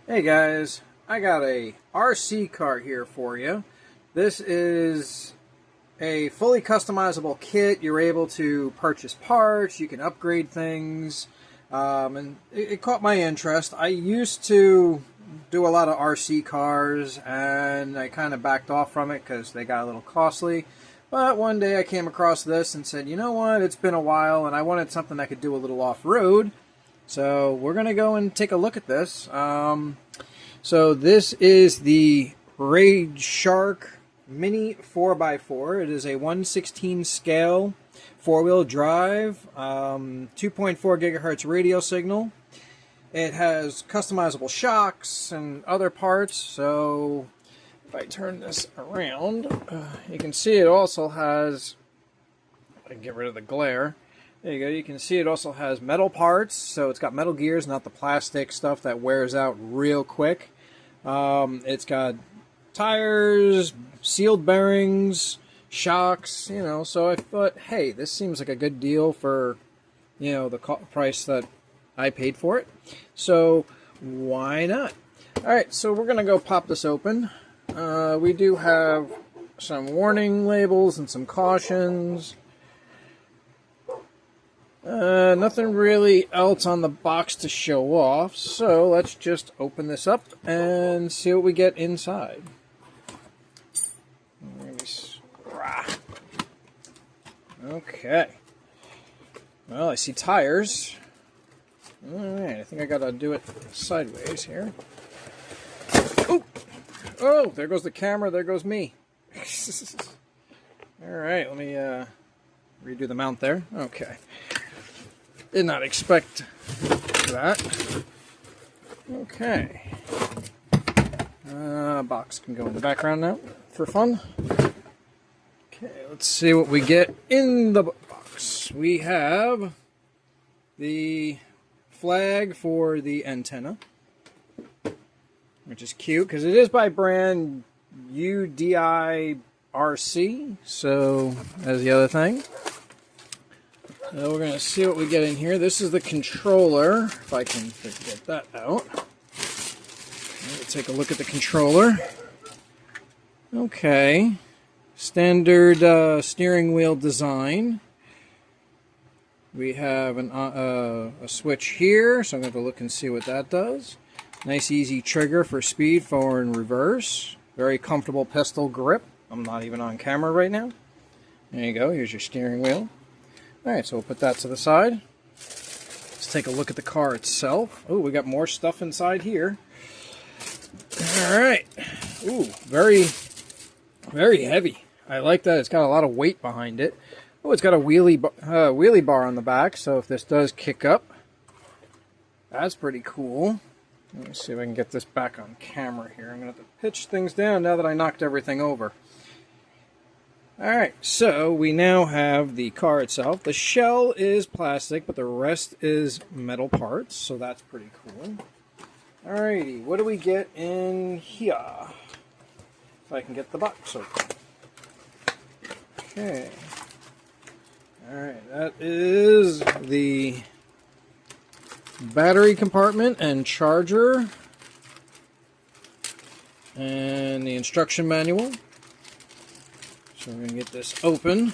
Hey guys, I got a RC car here for you. This is a fully customizable kit. You're able to purchase parts, you can upgrade things, and it caught my interest. I used to do a lot of RC cars and I kind of backed off from it because they got a little costly. But one day I came across this and said, you know what, it's been a while and I wanted something that could do a little off-road. So we're going to go and take a look at this. So this is the rageshark Mini 4x4. It is a 1/16 scale, four-wheel drive, 2.4 gigahertz radio signal. It has customizable shocks and other parts. So if I turn this around, you can see it also has, I can get rid of the glare. There you go. You can see it also has metal parts, so it's got metal gears, not the plastic stuff that wears out real quick. It's got tires, sealed bearings, shocks, so I thought, hey, this seems like a good deal for, the price that I paid for it. So why not? All right, so we're going to go pop this open. We do have some warning labels and some cautions. Nothing really else on the box to show off, so let's just open this up and see what we get inside. Okay. Well, I see tires. Alright, I think I gotta do it sideways here. Oh, there goes the camera, there goes me. Alright, let me redo the mount there. Okay. Did not expect that. Okay. Box can go in the background now for fun. Okay, let's see what we get in the box. We have the flag for the antenna, which is cute because it is by brand UDIRC, so that's the other thing. So we're going to see what we get in here. This is the controller, if I can get that out. We'll take a look at the controller. Okay. Standard steering wheel design. We have a switch here, so I'm going to look and see what that does. Nice easy trigger for speed, forward and reverse. Very comfortable pistol grip. I'm not even on camera right now. There you go, here's your steering wheel. Alright, so we'll put that to the side. Let's take a look at the car itself. Oh, we got more stuff inside here. Alright. Ooh, very, very heavy. I like that. It's got a lot of weight behind it. Oh, it's got a wheelie bar on the back, so if this does kick up, that's pretty cool. Let me see if I can get this back on camera here. I'm going to have to pitch things down now that I knocked everything over. Alright, so we now have the car itself. The shell is plastic, but the rest is metal parts, so that's pretty cool. Alrighty, what do we get in here? If I can get the box open. Okay. Alright, that is the battery compartment and charger. And the instruction manual. So we're going to get this open.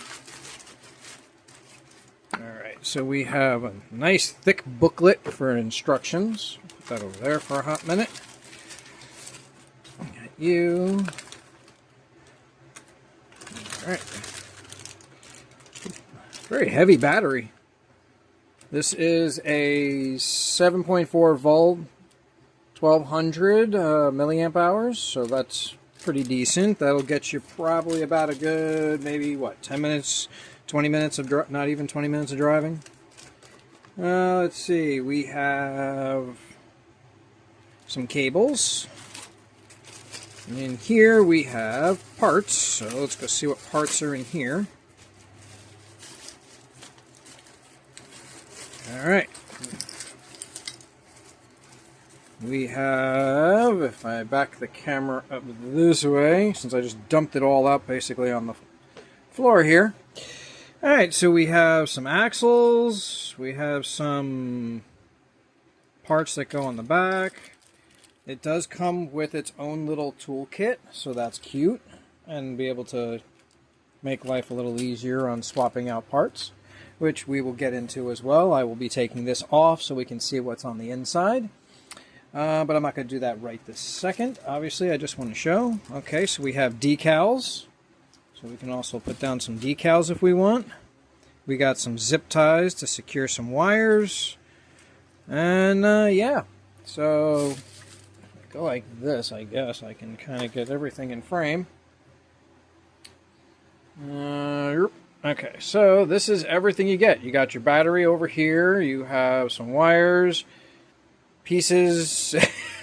Alright, so we have a nice thick booklet for instructions. Put that over there for a hot minute. Got you. Alright. Very heavy battery. This is a 7.4 volt, 1200 milliamp hours, so that's pretty decent. That'll get you probably about a good, maybe, what, 10 minutes, 20 minutes of, not even 20 minutes of driving. Let's see, we have some cables. And in here we have parts, so let's go see what parts are in here. Alright. We have, if I back the camera up this way, since I just dumped it all out basically on the floor here. Alright, so we have some axles, we have some parts that go on the back, It does come with its own little toolkit, so that's cute, and be able to make life a little easier on swapping out parts, which we will get into as well. I will be taking this off so we can see what's on the inside. But I'm not going to do that right this second. Obviously, I just want to show. Okay, so we have decals. So we can also put down some decals if we want. We got some zip ties to secure some wires. And yeah, so if I go like this, I guess I can kind of get everything in frame. Okay, so this is everything you get. You got your battery over here. You have some wires, pieces.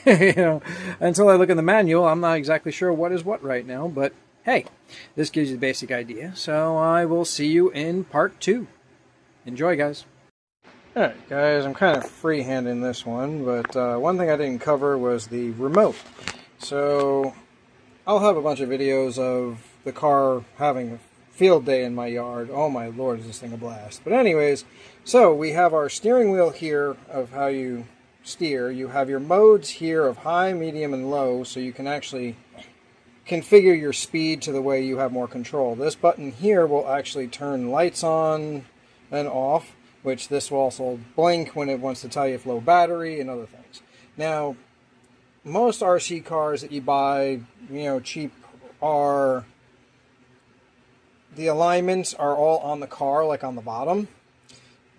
You know, until I look in the manual, I'm not exactly sure what is what right now, but hey, this gives you the basic idea. So I will see you in part 2. Enjoy, guys. Alright, guys, I'm kind of freehanding this one, but one thing I didn't cover was the remote. So I'll have a bunch of videos of the car having a field day in my yard. Oh my lord, is this thing a blast. But anyways, so we have our steering wheel here of how you steer. You have your modes here of high, medium, and low, so you can actually configure your speed to the way you have more control. This button here will actually turn lights on and off, which this will also blink when it wants to tell you if low battery and other things. Now, most RC cars that you buy, you know, cheap, are the alignments are all on the car, like on the bottom.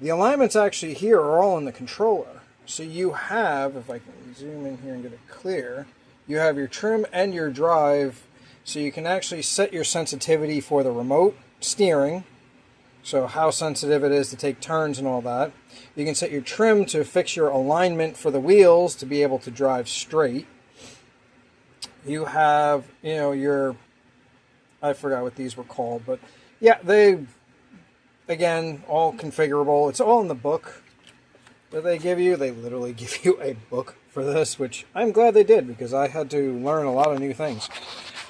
The alignments actually here are all in the controller. So you have, if I can zoom in here and get it clear, you have your trim and your drive, so you can actually set your sensitivity for the remote steering, so how sensitive it is to take turns and all that. You can set your trim to fix your alignment for the wheels to be able to drive straight. You have, you know, your, I forgot what these were called, but yeah, they, again, all configurable. It's all in the book that they give you. They literally give you a book for this, which I'm glad they did, because I had to learn a lot of new things.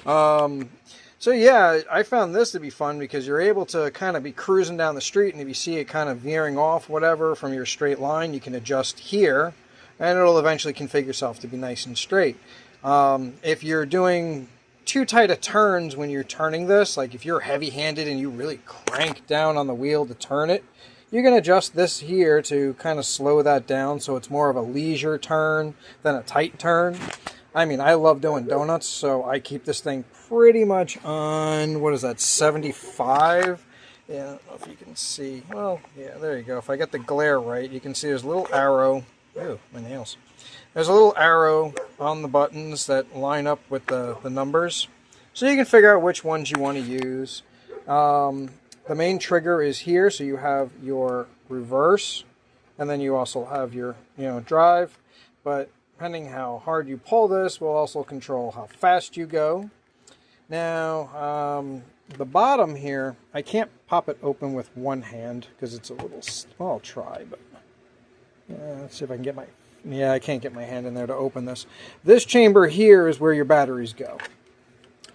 So yeah, I found this to be fun because you're able to kind of be cruising down the street, and if you see it kind of veering off, whatever, from your straight line, you can adjust here, and it'll eventually configure yourself to be nice and straight. If you're doing too tight of turns when you're turning this, like if you're heavy-handed and you really crank down on the wheel to turn it, you can adjust this here to kind of slow that down so it's more of a leisure turn than a tight turn. I mean, I love doing donuts, so I keep this thing pretty much on, what is that, 75? Yeah, I don't know if you can see. Well, yeah, there you go. If I get the glare right, you can see there's a little arrow. Ew, my nails. There's a little arrow on the buttons that line up with the numbers, so you can figure out which ones you want to use. The main trigger is here, so you have your reverse, and then you also have your, you know, drive, but depending how hard you pull this will also control how fast you go. Now, the bottom here, I can't pop it open with one hand because it's a little, well, I'll try, but let's see if I can get my, yeah, I can't get my hand in there to open this. This chamber here is where your batteries go.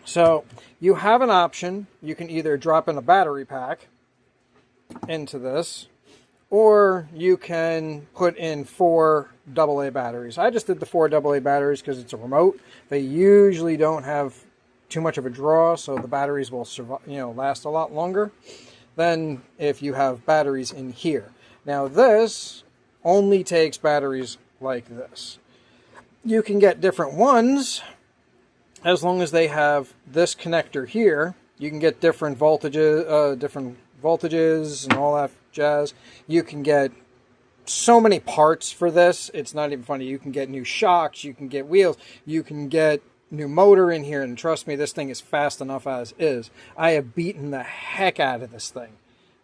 So you have an option. You can either drop in a battery pack into this, or you can put in 4 AA batteries. I just did the 4 AA batteries because it's a remote. They usually don't have too much of a draw, so the batteries will survive, you know, last a lot longer than if you have batteries in here. Now this only takes batteries like this. You can get different ones as long as they have this connector here. You can get different voltages and all that jazz. You can get so many parts for this, it's not even funny. You can get new shocks, you can get wheels, you can get new motor in here, and trust me, this thing is fast enough as is. I have beaten the heck out of this thing.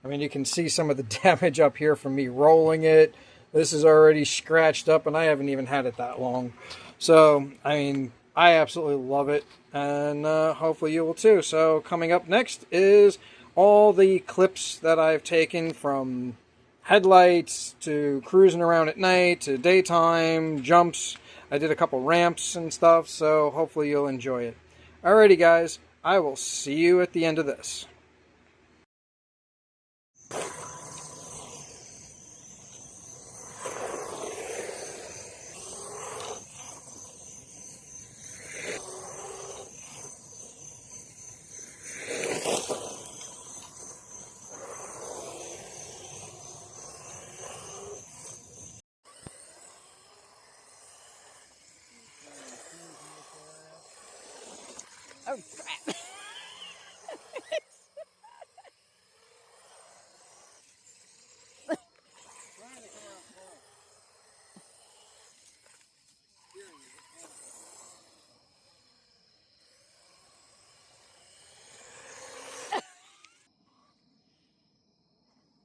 I mean, you can see some of the damage up here from me rolling it. This is already scratched up, and I haven't even had it that long. So, I mean, I absolutely love it, and hopefully you will too. So coming up next is all the clips that I've taken from headlights to cruising around at night to daytime, jumps. I did a couple ramps and stuff, so hopefully you'll enjoy it. Alrighty guys, I will see you at the end of this. Oh, crap. Trying to come out full.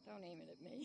Don't aim it at me.